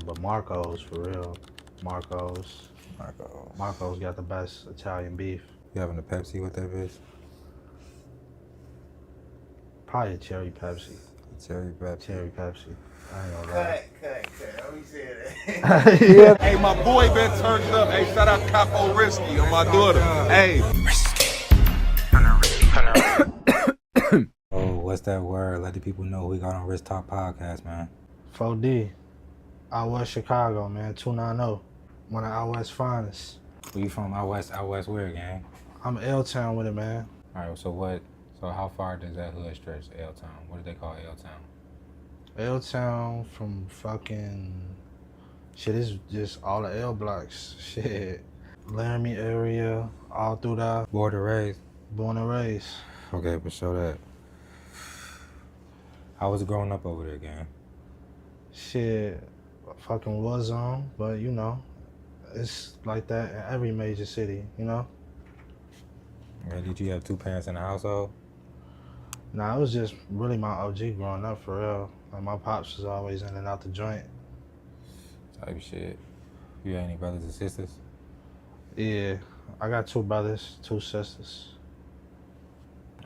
but Marco's for real. Marco's got the best Italian beef. You having a Pepsi with that bitch? Probably a cherry Pepsi. Cherry Pepsi. Cherry Pepsi. I ain't gonna lie. Cut. Let me say that. Yeah. Hey, my boy been turned up. Hey, shout out Capo Risky on my daughter. Hey. Oh, what's that word? Let the people know we got on Wrist Talk Podcast, man. 4OE-D. Out West Chicago, man. 290. One of Out West finest. Where you from? Out West where, gang? I'm L-Town with it, man. Alright, so how far does that hood stretch, L-Town? What do they call L-Town? L-Town from fucking... Shit, it's just all the L blocks. Shit. Laramie area, all through that. Born and raised? Born and raised. Okay, but show that. How was it growing up over there, gang? Shit, fucking war zone, but you know, it's like that in every major city, you know? And did you have two parents in the household? Nah, it was just really my OG growing up, for real. Like, my pops was always in and out the joint. Type shit. You got any brothers and sisters? Yeah, I got 2 brothers, 2 sisters.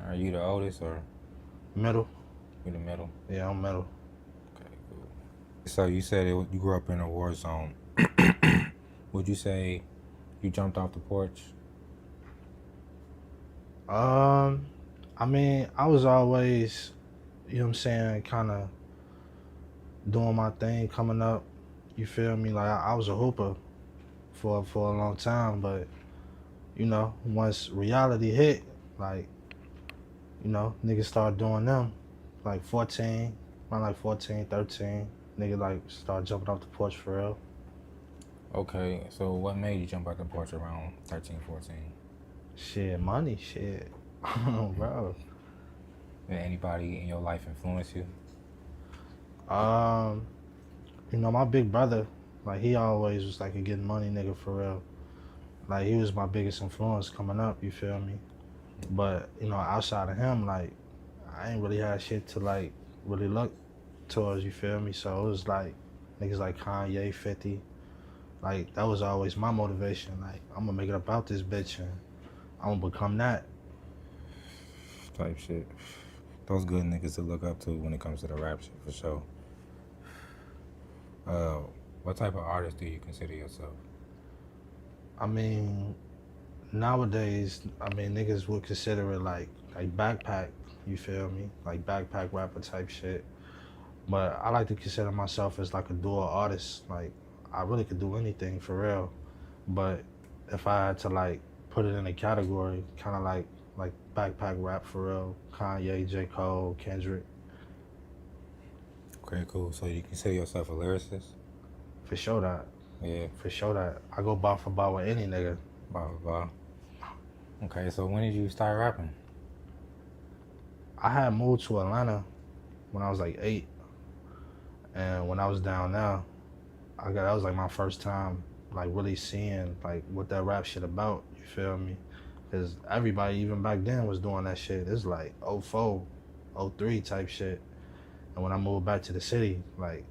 Are you the oldest or Middle? you the middle? Yeah, I'm middle. Okay, cool. So you said you grew up in a war zone. Would you say you jumped off the porch? I mean, I was always, you know what I'm saying, kind of doing my thing coming up. You feel me? Like, I was a hooper for a long time, but, you know, once reality hit, like, you know, niggas started doing them. Like 14, around like 14, 13, nigga like start jumping off the porch for real. Okay, so what made you jump out the porch around 13, 14? Shit, money, shit. Bro. Did anybody in your life influence you? You know, my big brother, like, he always was like a getting money nigga for real. Like, he was my biggest influence coming up, you feel me? But, you know, outside of him, like, I ain't really had shit to, like, really look towards, you feel me? So it was like niggas like Kanye, 50. Like, that was always my motivation. Like, I'm gonna make it up out this bitch and I'm gonna become that. Type shit. Those good niggas to look up to when it comes to the rap shit, for sure. What type of artist do you consider yourself? I mean, nowadays, I mean, niggas would consider it like backpack, you feel me? Like backpack rapper type shit. But I like to consider myself as like a dual artist. Like, I really could do anything for real. But if I had to like put it in a category, kind of like backpack rap for real, Kanye, J. Cole, Kendrick. Okay, cool. So you consider yourself a lyricist? For sure that. Yeah. For sure that. I go bar for bar with any nigga. Blah, blah, blah. Okay, so when did you start rapping? I had moved to Atlanta when I was like 8. And when I was down there, that was like my first time like really seeing like what that rap shit about, you feel me? Cause everybody even back then was doing that shit. It's like 04, 03 type shit. And when I moved back to the city, like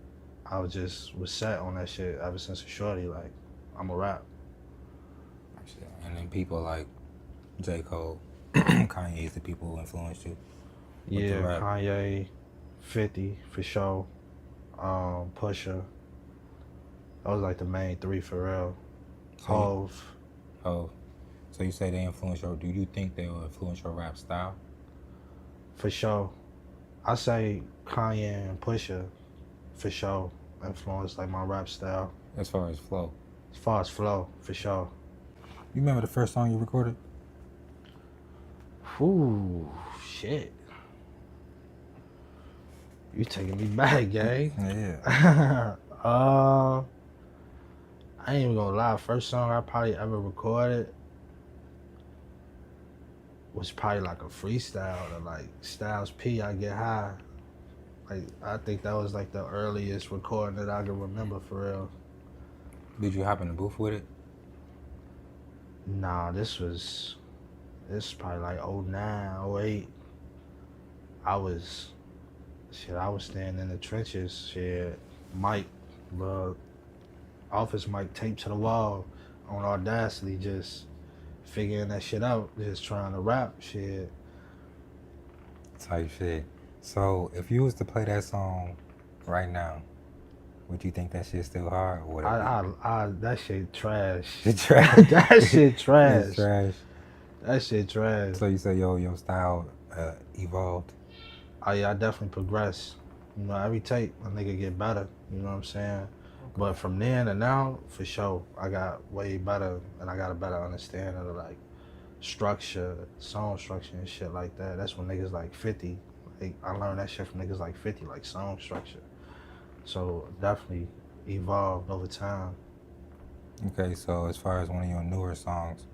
I was set on that shit ever since a shorty, like I'm a rap. And then people like J. Cole, Kanye is the people who influenced you? Yeah, Kanye, 50 for sure, Pusha. That was like the main 3 for real. Hov. So you say they influence do you think they will influence your rap style? For sure. I say Kanye and Pusha, for sure, influenced like my rap style. As far as flow? As far as flow, for sure. You remember the first song you recorded? Ooh, shit. You taking me back, gang. Yeah. I ain't even gonna lie. First song I probably ever recorded was probably like a freestyle to like Styles P, I Get High. Like, I think that was like the earliest recording that I can remember for real. Did you hop in the booth with it? Nah, this is probably like 09, 08. I was staying in the trenches, shit. Mike, office mic taped to the wall on Audacity, just figuring that shit out, just trying to rap shit. Type shit. So if you was to play that song right now, would you think that shit still hard, or would it That shit trash. be trash? That shit trash. It's trash. That shit trash. So you say your style evolved. Oh yeah, I definitely progress. You know, every tape a nigga get better. You know what I'm saying? But from then to now, for sure, I got way better, and I got a better understanding of like structure, song structure and shit like that. That's when niggas like 50. Like, I learned that shit from niggas like 50, like song structure. So definitely evolved over time. Okay, so as far as one of your newer songs,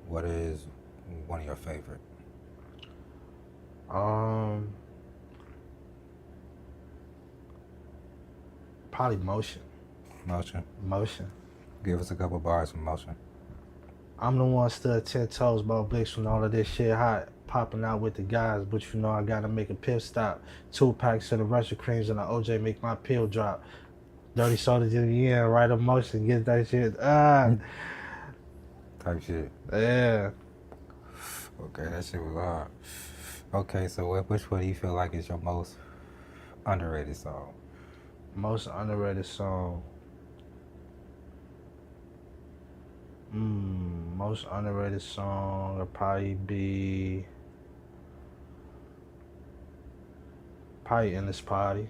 what is one of your favorite? Probably Motion. Motion. Give us a couple bars from Motion. I'm the one stood 10 toes about Blix when all of this shit hot, popping out with the guys, but you know I gotta make a pit stop. 2 packs of the Russia creams and the OJ make my pill drop. Dirty soda to the end, right emotion, get that shit. Type shit. Yeah. Okay, that shit was hard. Okay, so which one do you feel like is your most underrated song? Most underrated song. Most underrated song would probably be In This Party.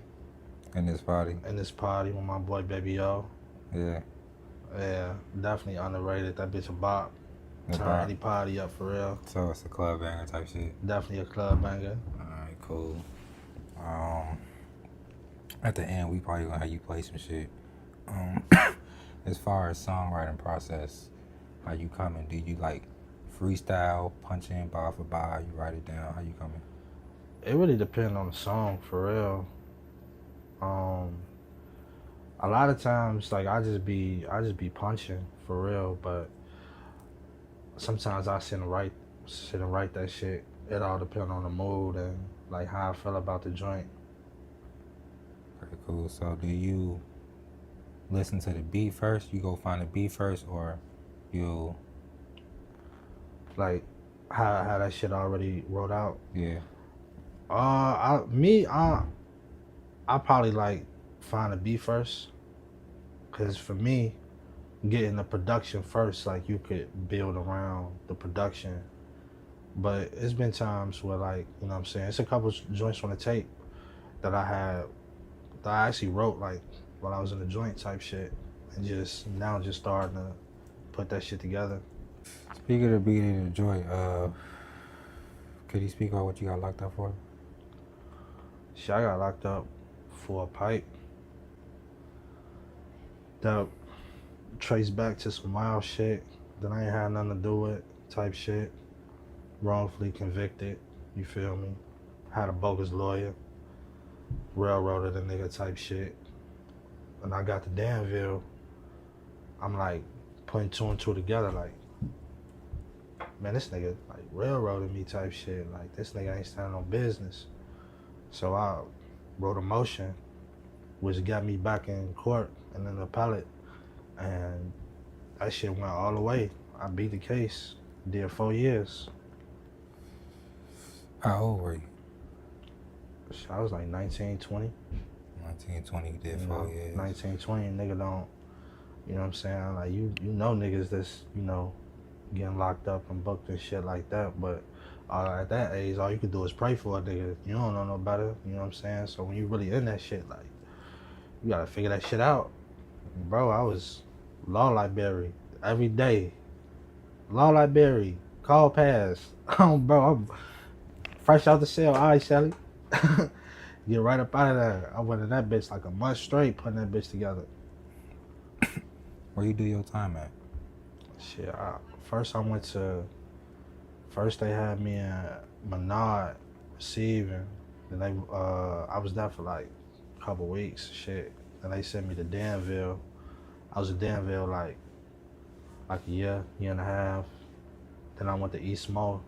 In This Party? In This Party with my boy Baby O. Yeah. Yeah, definitely underrated. That bitch a bop. Turn any party up for real. So it's a club banger type shit? Definitely a club banger. Alright, cool. At the end, we probably gonna have you play some shit. As far as songwriting process, how you coming? Do you like freestyle, punch in bar for bar? You write it down? How you coming? It really depends on the song for real. A lot of times, like I just be punching for real, but sometimes I sit and write that shit. It all depends on the mood and like how I feel about the joint. Okay, cool. So do you listen to the beat first? You go find the beat first, or you like how that shit already wrote out? Yeah. I probably like find the beat first, cause for me, getting the production first, like you could build around the production. But it's been times where like, you know what I'm saying, it's a couple joints on the tape that I actually wrote like while I was in the joint type shit, and just now just starting to put that shit together. Speaking of the beat in the joint, could you speak on what you got locked up for? Shit, I got locked up for a pipe that traced back to some wild shit that I ain't had nothing to do with type shit. Wrongfully convicted, you feel me? Had a bogus lawyer, railroaded a nigga type shit. And I got to Danville, I'm like putting 2 and 2 together, like, man, this nigga like railroaded me type shit. Like, this nigga ain't standing on business. So I wrote a motion, which got me back in court and in the appellate. And that shit went all the way. I beat the case, did 4 years. How old were you? I was like 19, 20. 19, 20, you did 4 years. 19, 20, nigga don't, you know what I'm saying? Like, you know niggas that's, you know, getting locked up and booked and shit like that. But at that age, all you could do is pray for a nigga. You don't know no better, you know what I'm saying? So when you really in that shit, like, you gotta figure that shit out. Bro, I was law library every day. Law library, call pass. Bro, I'm fresh out the cell. All right, Shelly. Get right up out of there. I went in that bitch like a month straight putting that bitch together. Where you do your time at? Shit, first they had me in Menard receiving. Then I was there for like a couple weeks, shit. Then they sent me to Danville. I was in Danville like a year and a half. Then I went to East Mo.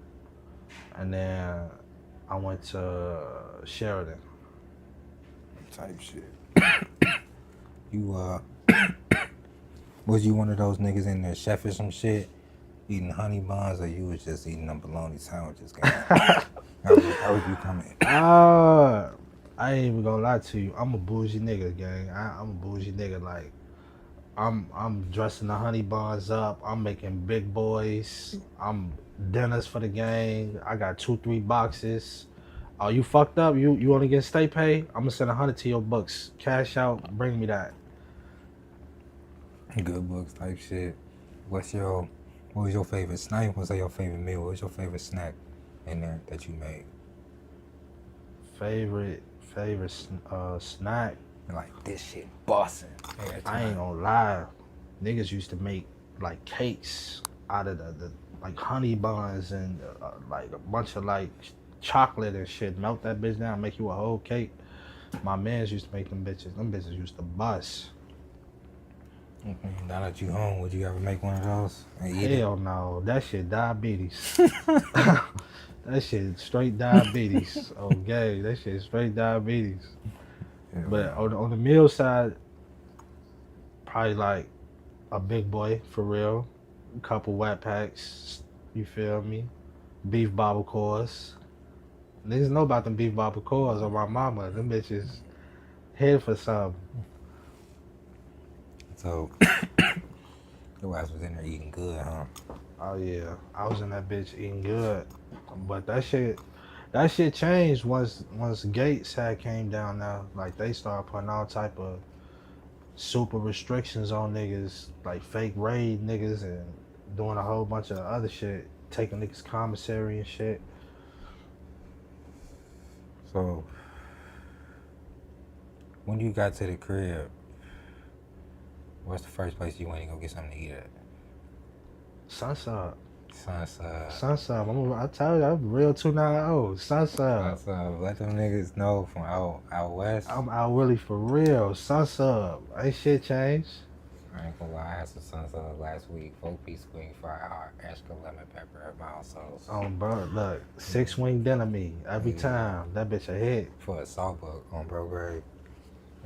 And then I went to Sheridan. Type shit. You Was you one of those niggas in there chefing some shit, eating honey buns, or you was just eating them bologna sandwiches? How was you coming? I ain't even gonna lie to you. I'm a bougie nigga, gang. I'm a bougie nigga. Like, I'm dressing the honey buns up. I'm making big boys. I'm dinners for the gang. I got 2-3 boxes. Oh, you fucked up? You only get state pay? I'm gonna send 100 to your books. Cash out. Bring me that. Good books type shit. What was your favorite snack? What's your favorite meal? What was your favorite snack in there that you made? Favorite snack. Like this shit bossing. I ain't gonna lie. Niggas used to make like cakes out of the like honey buns and like a bunch of like chocolate and shit. Melt that bitch down, make you a whole cake. My mans used to make them bitches. Them bitches used to bust. Now that you home, would you ever make one of those and eat Hell no. That shit diabetes. That shit straight diabetes. Okay, that shit straight diabetes. Yeah, But on the meal side, probably like a big boy for real. A couple wet packs, you feel me? Beef barbecores. Niggas know about them beef barbecores on my mama. Them bitches head for some. So your ass was in there eating good, huh? Oh yeah, I was in that bitch eating good. But that shit changed once Gates had came down now. Like they started putting all type of super restrictions on niggas, like fake raid niggas and doing a whole bunch of other shit, taking niggas commissary and shit. So when you got to the crib, what's the first place you went to go get something to eat at? Sunsup. Sunsup. I tell you, I'm real 290. Sunsup. Sunsup. Let them niggas know from out west. I'm out really for real. Sunsup. Ain't shit changed. I ain't gonna lie, I had some Sunsup last week. 4-piece wing fry, extra lemon pepper, mild sauce. Oh, bro, look, 6-wing dinner me every time. That bitch a hit. For a salt buck on bro grade.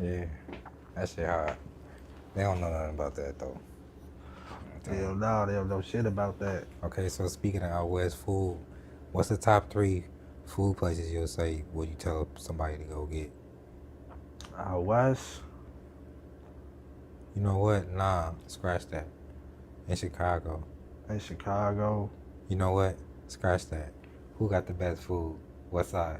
Yeah, that shit hard. They don't know nothing about that though. Hell no, they don't know shit about that. Okay, so speaking of out west food, what's the top 3 food places you'll say would you tell somebody to go get? Out west, You know what? Nah, scratch that. In Chicago. in Chicago. You know what? Scratch that. Who got the best food? What side?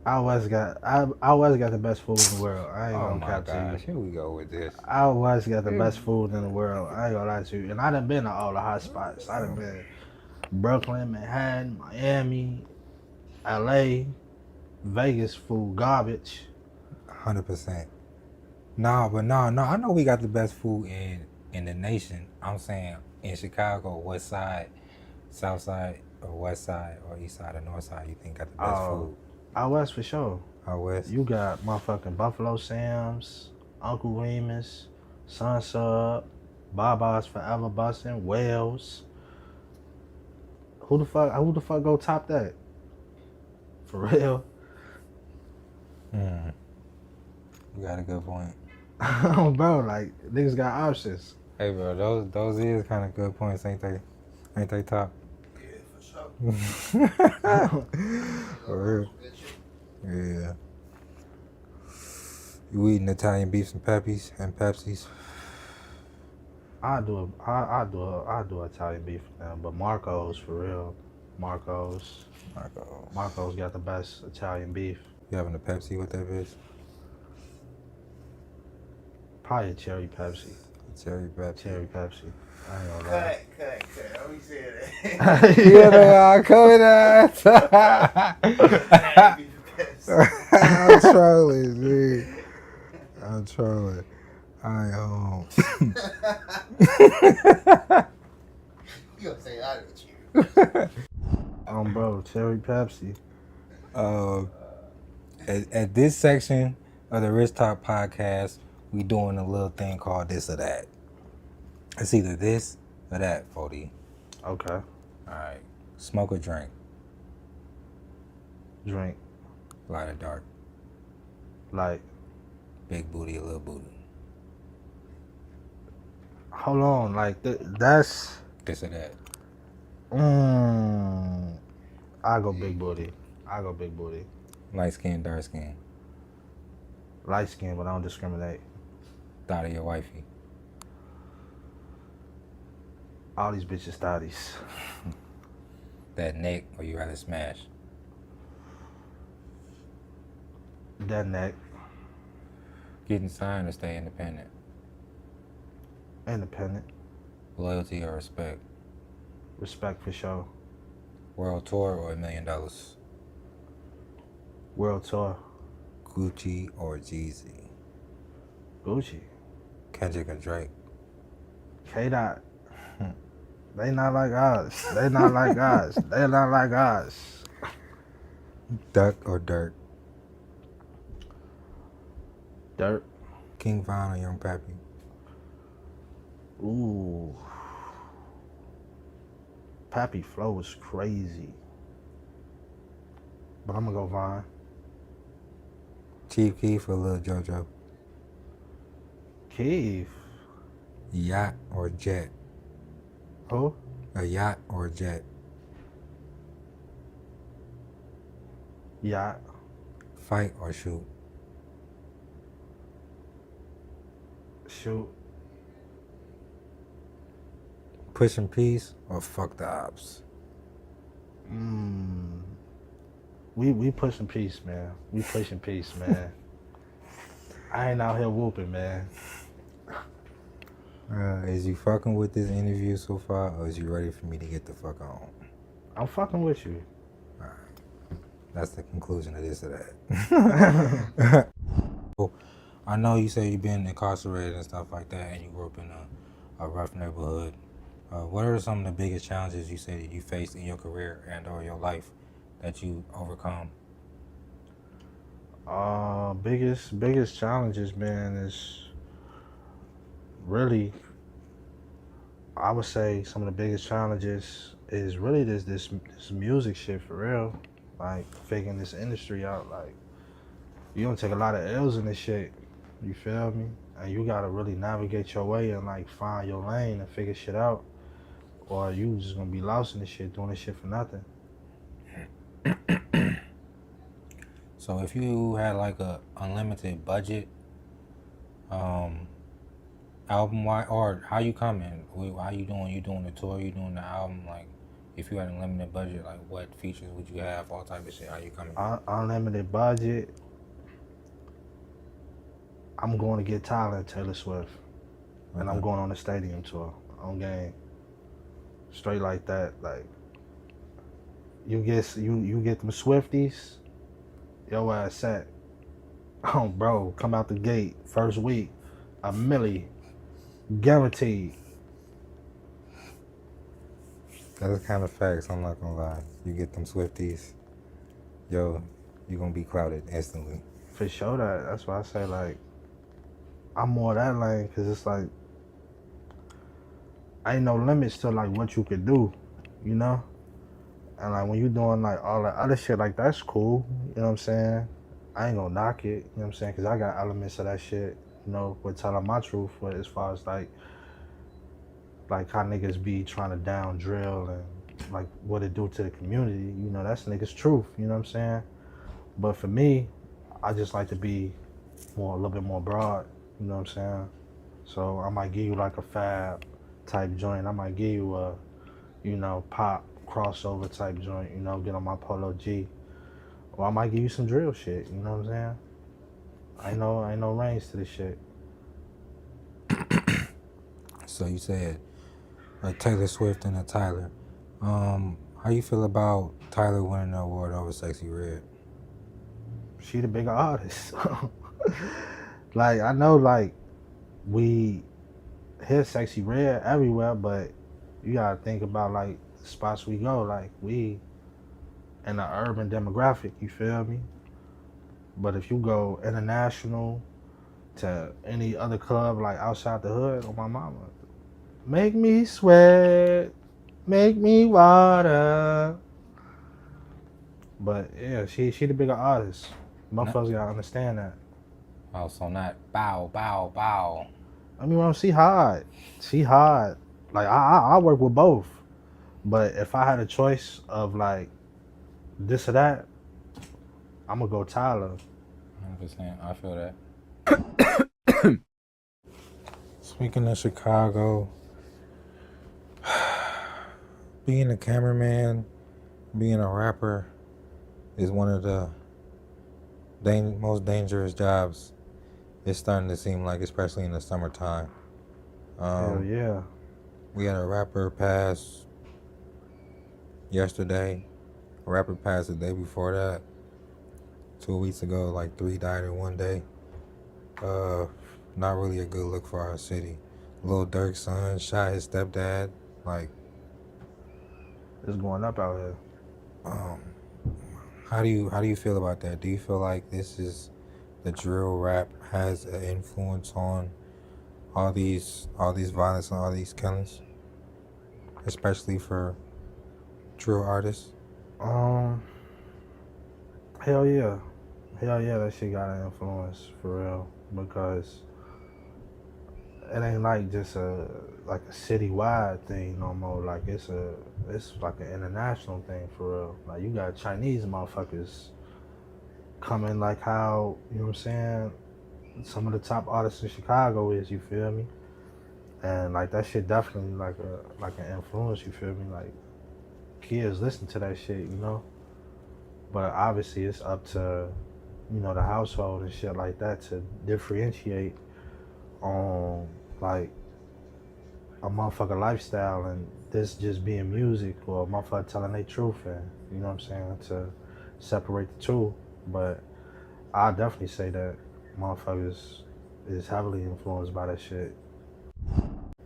Out west got the best food in the world. I ain't Oh gonna my cap to gosh, you. here we go with this. Out west got the best food in the world. I ain't gonna lie to you. And I done been to all the hot spots. I done been Brooklyn, Manhattan, Miami, LA, Vegas food garbage. 100%. Nah, I know we got the best food in the nation. I'm saying in Chicago, what side, south side, or west side, or east side, or north side, you think got the best food? Out west for sure. Out west? You got motherfucking Buffalo Sam's, Uncle Remus, Sunsup, Baba's Forever Bustin', Wells. Who the fuck go top that? For real? You got a good point. Bro, like niggas got options. Hey, bro, those is kind of good points, ain't they? Ain't they top? Yeah, for sure. For real. Yeah. You eating Italian beefs and Pepsis? I do Italian beef now, but Marco's for real. Marco's got the best Italian beef. You having a Pepsi with that bitch? Probably a cherry Pepsi. Cherry Pepsi. Cherry Pepsi. I ain't gonna lie. Cut. How we say that? You know I'm coming out. I'm trolling, dude. I'm trolling. You gonna say that with you? Bro, cherry Pepsi. At this section of the Rich Talk podcast, we doing a little thing called this or that. It's either this or that, 40. Okay. All right. Smoke or drink? Drink. Light or dark? Like Big booty or little booty? Hold on, like that's. This or that. I go big booty. I go big booty. Light skin, dark skin. Light skin, but I don't discriminate. Thought of your wifey. All these bitches thotties. That neck, or you rather smash? That neck. Getting signed or stay independent? Independent. Loyalty or respect? Respect for sure. World tour or $1 million? World tour. Gucci or Jeezy? Gucci. Kendrick or Drake? K-Dot. They not like us. They not like us. They not like us. Duck or Dirt? Dirt. King Von or Young Pappy? Ooh. Pappy flow was crazy. But I'm gonna go Vine. Chief Keef or Lil JoJo? Keef. Yacht or jet? Who? A yacht or jet? Yacht. Fight or shoot? Shoot. Pushing peace or fuck the ops? We pushing peace, man. We pushing peace, man. I ain't out here whooping, man. Is you fucking with this interview so far, or is you ready for me to get the fuck on? I'm fucking with you. That's the conclusion of this or that. I know you say you've been incarcerated and stuff like that, and you grew up in a rough neighborhood. What are some of the biggest challenges you say that you faced in your career and or your life that you overcome? Biggest challenges, man, is really, I would say some of the biggest challenges is really this music shit for real. Like figuring this industry out. Like you don't take a lot of L's in this shit. You feel me? And you gotta really navigate your way and like find your lane and figure shit out. Or you just gonna be lost in this shit, doing this shit for nothing. So if you had like a unlimited budget, album wise, or how you coming? How you doing? You doing the tour? You doing the album? Like, if you had an unlimited budget, like what features would you have? All type of shit. How you coming? Unlimited budget. I'm going to get Tyler and Taylor Swift, and I'm going on the stadium tour on game. Straight like that, like you get them Swifties, your ass set. Oh, bro, come out the gate first week, $1 million, guaranteed. That's kind of facts. I'm not gonna lie. You get them Swifties, yo, you gonna be clouded instantly. For sure, that's why I say like I'm more that lane, cause it's like ain't no limits to like what you could do, you know? And like when you doing like all that other shit, like that's cool, you know what I'm saying? I ain't gonna knock it, you know what I'm saying? Cause I got elements of that shit, you know, with telling my truth, but as far as like how niggas be trying to down drill and like what it do to the community, you know, that's niggas' truth, you know what I'm saying? But for me, I just like to be a little bit more broad, you know what I'm saying? So I might give you like a Fab type joint. I might give you a, you know, pop crossover type joint, you know, get on my Polo G. Or I might give you some drill shit, you know what I'm saying? Ain't no range to this shit. So you said a Taylor Swift and a Tyler. How you feel about Tyler winning the award over Sexy Red? She the bigger artist. Like I know like we hear Sexy Red everywhere, but you gotta think about like the spots we go, like we in the urban demographic, you feel me? But if you go international to any other club like outside the hood, on my mama, make me sweat, make me water. But yeah, she the bigger artist. Motherfuckers gotta understand that. Oh, so not bow, bow, bow. I mean, she hard. She hard. Like I work with both. But if I had a choice of like this or that, I'm gonna go Tyler. 100%. I feel that. Speaking of Chicago, being a cameraman, being a rapper is one of the most dangerous jobs. It's starting to seem like, especially in the summertime. Hell yeah. We had a rapper pass yesterday. A rapper passed the day before that. 2 weeks ago, like 3 died in one day. Not really a good look for our city. Lil Durk's son shot his stepdad. Like, It's going up out here. how do you feel about that? Do you feel like this is the drill rap has an influence on all these violence and all these killings, especially for drill artists? Hell yeah. Hell yeah, that shit got an influence for real. Because it ain't like just a citywide thing no more. Like it's like an international thing for real. Like you got Chinese motherfuckers coming like how, you know what I'm saying, some of the top artists in Chicago is, you feel me? And like that shit definitely like an influence, you feel me? Like kids listen to that shit, you know? But obviously it's up to, you know, the household and shit like that to differentiate on like a motherfucker lifestyle and this just being music, or a motherfucker telling their truth, and you know what I'm saying, to separate the two. But I definitely say that motherfuckers is heavily influenced by that shit.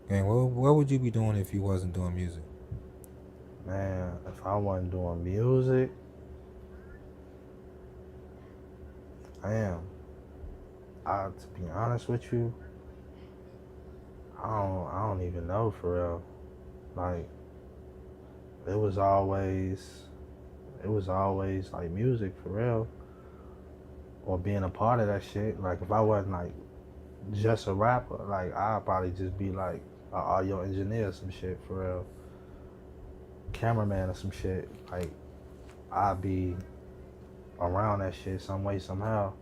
And what would you be doing if you wasn't doing music? Man, if I wasn't doing music, to be honest with you, I don't even know for real. Like it was always like music for real, or being a part of that shit. Like if I wasn't like just a rapper, like I'd probably just be like an audio engineer or some shit for real, cameraman or some shit. Like I'd be around that shit some way somehow.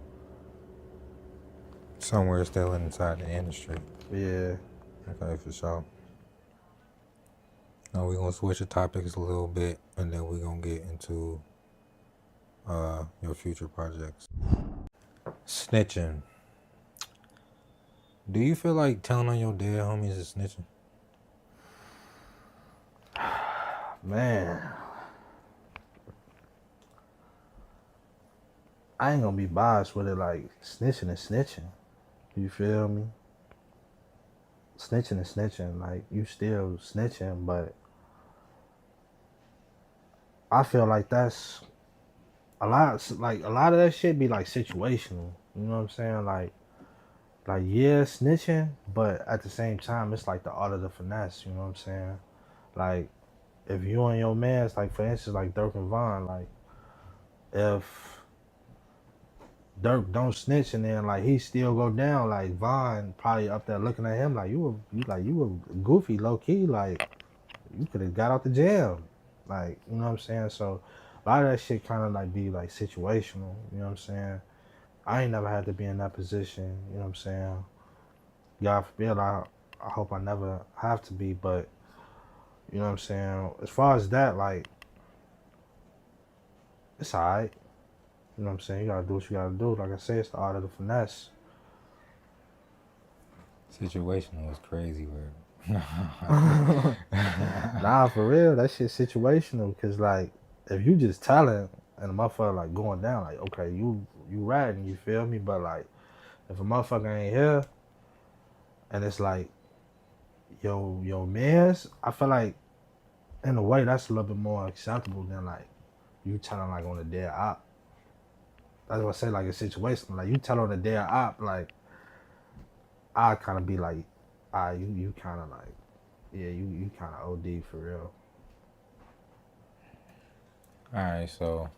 Somewhere still inside the industry. Yeah. Okay, for sure. Now we're gonna switch the topics a little bit, and then we're gonna get into your future projects. Snitching. Do you feel like telling on your dead homies is snitching? Man, I ain't gonna be biased with it. Like snitching is snitching. You feel me? Snitching is snitching. Like you still snitching, but I feel like that's a lot. Like a lot of that shit be like situational. You know what I'm saying? Like yeah, snitching, but at the same time, it's like the art of the finesse. You know what I'm saying? Like if you and your man's, like for instance, like Dirk and Von, like if Dirk don't snitch and then like he still go down, like Von probably up there looking at him like you were goofy, low key, like you could have got out the jam, like you know what I'm saying. So a lot of that shit kind of like be like situational, you know what I'm saying. I ain't never had to be in that position, you know what I'm saying. God forbid, I hope I never have to be, but you know what I'm saying. As far as that, like it's alright. You know what I'm saying? You gotta do what you gotta do. Like I say, it's the art of the finesse. Situational is crazy word. Nah, for real, that shit situational. Cause like, if you just telling and a motherfucker like going down, like okay, you riding, you feel me? But like, if a motherfucker ain't here, and it's like, yo mans, I feel like in a way that's a little bit more acceptable than like you telling like on a dead op. That's what I say, like a situation. Like you tell on a dead op, like I kind of be like, you kind of like, yeah, you kind of OD for real. All right, so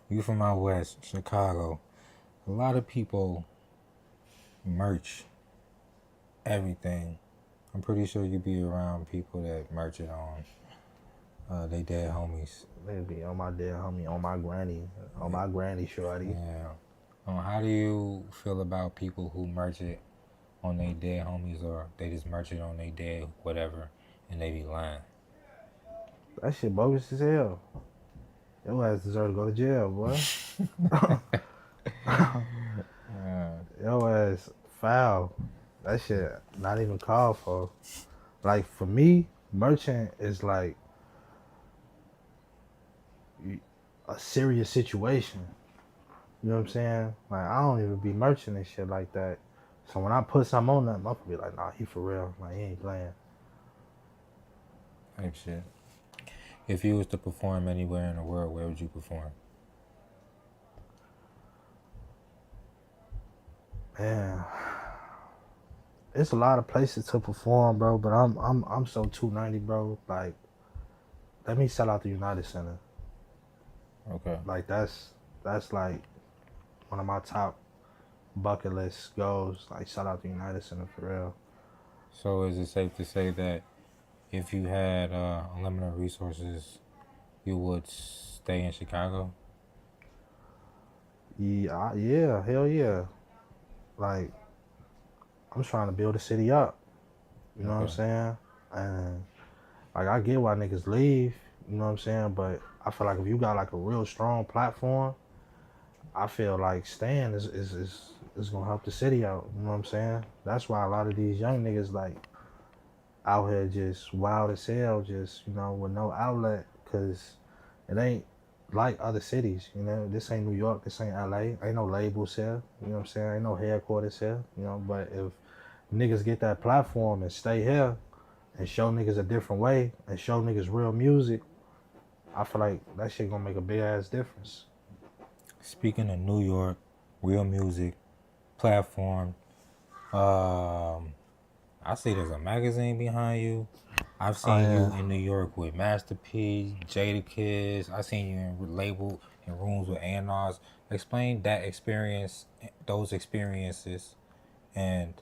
you from out west, Chicago. A lot of people merch everything, I'm pretty sure you be around people that merch it on they dead homies. They be on my dead homie, on my granny shorty. Yeah. How do you feel about people who merch it on their dead homies, or they just merch it on their dead whatever and they be lying? That shit bogus as hell. Your ass deserve to go to jail, boy. Your ass foul. That shit not even called for. Like for me, merchant is like a serious situation. You know what I'm saying? Like I don't even be merchant and shit like that. So when I put something on them, I'm gonna be like, nah, he for real. Like he ain't playing. Type shit. If you was to perform anywhere in the world, where would you perform? Man, it's a lot of places to perform, bro. But I'm so 290, bro. Like, let me sell out the United Center. Okay. Like that's like one of my top bucket list goals. Like sell out the United Center for real. So is it safe to say that if you had unlimited resources, you would stay in Chicago? Yeah, hell yeah. Like I'm trying to build a city up. You know what I'm saying? And like I get why niggas leave. You know what I'm saying? But I feel like if you got like a real strong platform, I feel like staying is gonna help the city out. You know what I'm saying? That's why a lot of these young niggas like out here just wild as hell, just with no outlet, cause it ain't like other cities. This ain't New York, this ain't LA, ain't no labels here. You know what I'm saying? Ain't no headquarters here. But if niggas get that platform and stay here and show niggas a different way and show niggas real music, I feel like that shit gonna make a big ass difference. Speaking of New York, real music, platform, I see there's a magazine behind you. I've seen you in New York with Master P, Jadakiss. I've seen you in rooms with A&Rs. Explain that experience, those experiences, and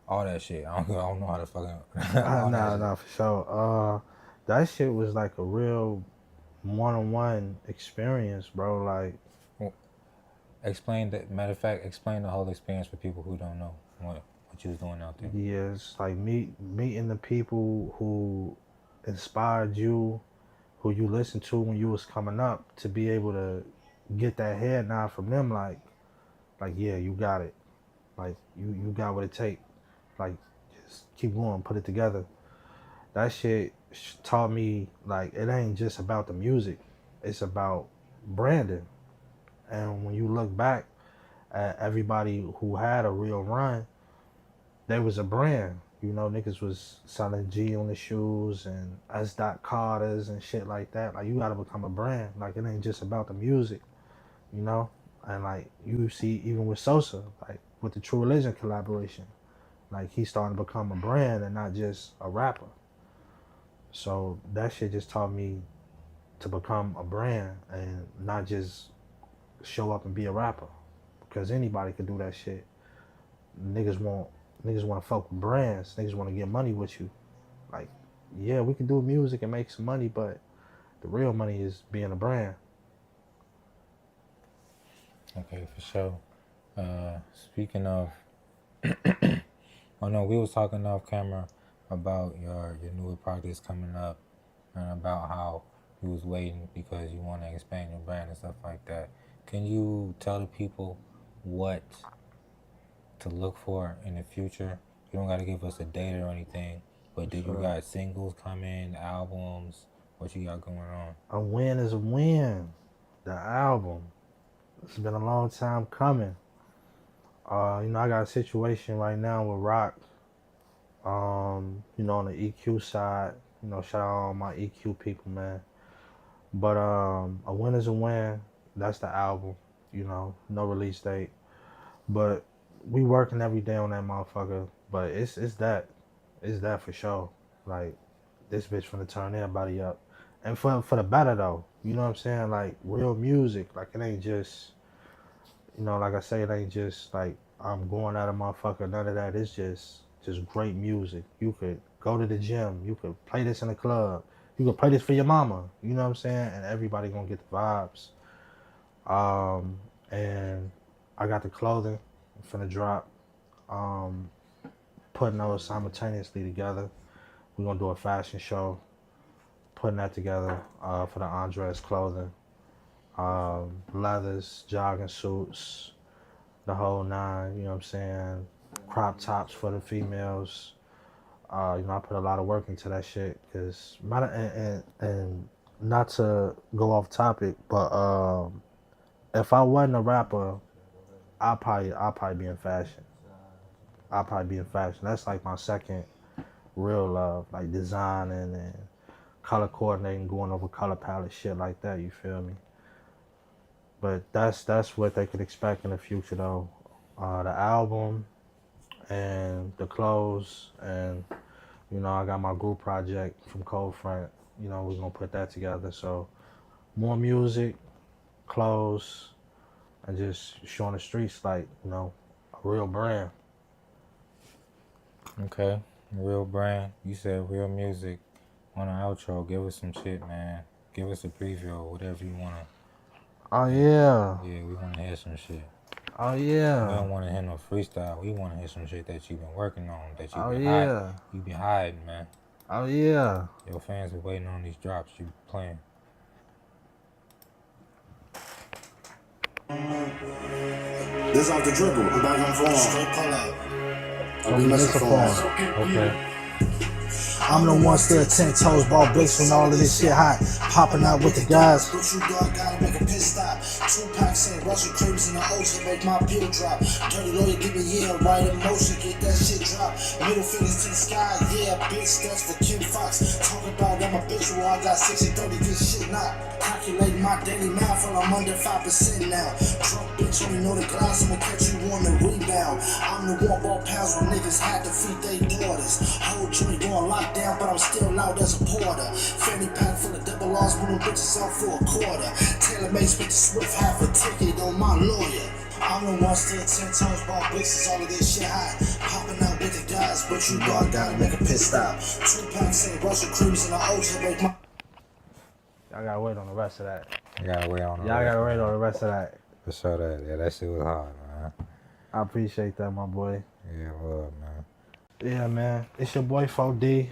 all that shit. I don't know how to fucking. Nah, for sure. That shit was like a real one-on-one experience, bro. Like, explain that. Matter of fact, explain the whole experience for people who don't know what you was doing out there. Yeah, it's like meeting the people who inspired you, who you listened to when you was coming up, to be able to get that head nod from them, like yeah, you got it. Like you got what it takes. Like just keep going, put it together. That shit taught me like it ain't just about the music, it's about branding. And when you look back at everybody who had a real run, there was a brand. Niggas was selling G on the shoes and S. Carters and shit like that. Like you gotta become a brand. Like it ain't just about the music, And like you see, even with Sosa, like with the True Religion collaboration, like he's starting to become a brand and not just a rapper. So that shit just taught me to become a brand and not just show up and be a rapper, because anybody could do that shit. Niggas want to fuck with brands. Niggas want to get money with you. Like, yeah, we can do music and make some money, but the real money is being a brand. Okay, for sure. Speaking of, oh no, we was talking off camera about your newer projects coming up and about how you was waiting because you want to expand your brand and stuff like that. Can you tell the people what to look for in the future? You don't got to give us a date or anything, but do you got singles coming, albums? What you got going on? A win is a win. The album. It's been a long time coming. I got a situation right now with Rock. On the EQ side, shout out all my EQ people, man. But a win is a win. That's the album. No release date. But we working every day on that motherfucker. But it's that for sure. Like this bitch finna turn everybody up, and for the better though. You know what I'm saying? Like real music. Like it ain't just, like I say, it ain't just like I'm going at a motherfucker. None of that. It's just great music. You could go to the gym. You could play this in the club. You could play this for your mama. You know what I'm saying? And everybody gonna get the vibes. And I got the clothing. I'm finna drop. Putting those simultaneously together. We're gonna do a fashion show. Putting that together for the Andres clothing. Leathers, jogging suits, the whole nine, you know what I'm saying? Crop tops for the females. I put a lot of work into that shit because, and not to go off topic, but if I wasn't a rapper, I'll probably be in fashion. I'll probably be in fashion. That's like my second real love, like designing and color coordinating, going over color palette, shit like that. You feel me? But that's what they could expect in the future, though. The album and the clothes, and I got my group project from Cold Front. We're gonna put that together. So more music, clothes, and just showing the streets like a real brand. Okay, real brand. You said real music. On the outro, give us some shit, man. Give us a preview or whatever you wanna. Oh yeah. Yeah, we wanna hear some shit. Oh We yeah. don't want to hear no freestyle. We want to hear some shit that you've been working on, that Oh you been yeah. you been hiding, man. Oh yeah. Your fans are waiting on these drops you playing. This off the dribble. I'm back on form. Straight pull up. So we miss a form. Okay. I'm the one still 10 toes, ball bricks when all of this shit hot. Popping out with the guys. But you dog gotta make a pit stop. 2 packs in Russell creams in the ocean, make my pill drop. Dirty lawyer, give me right emotion, get that shit drop. Middle fingers to the sky, yeah, bitch, that's for Kim Fox. Talk about I'm a bitch, well, I got 60, 30, get shit not. Calculating my daily math, while I'm under 5% now. Drunk bitch, only know the glass, I'ma catch you on the rebound. I'm the one ball pounds when niggas had to feed their daughters. Whole joint going locked down, but I'm still out as a porter. Fanny pack full of double R's, when them bitches out for a quarter. Taylor Mace with the Swift, half a ticket on my lawyer. I'm the one still 10 toes, ball bitches, all of this shit hot. Popping out with the guys, but you dog gotta make a pit stop. 2 packs in Russell creams in the ocean, make my. Y'all gotta wait on the rest of that. You gotta wait on Y'all gotta wait on the rest of that. For sure that. Yeah, that shit was hard, man. I appreciate that, my boy. Yeah, love, man. Yeah, man. It's your boy 4D.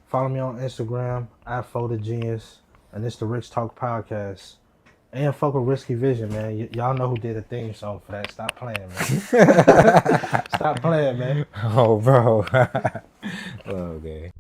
Follow me on Instagram at 4thegenius, and it's the Rich Talk Podcast. And fuck with Risky Vision, man. Y'all know who did a theme song for that. Stop playing, man. Stop playing, man. Oh, bro. Okay.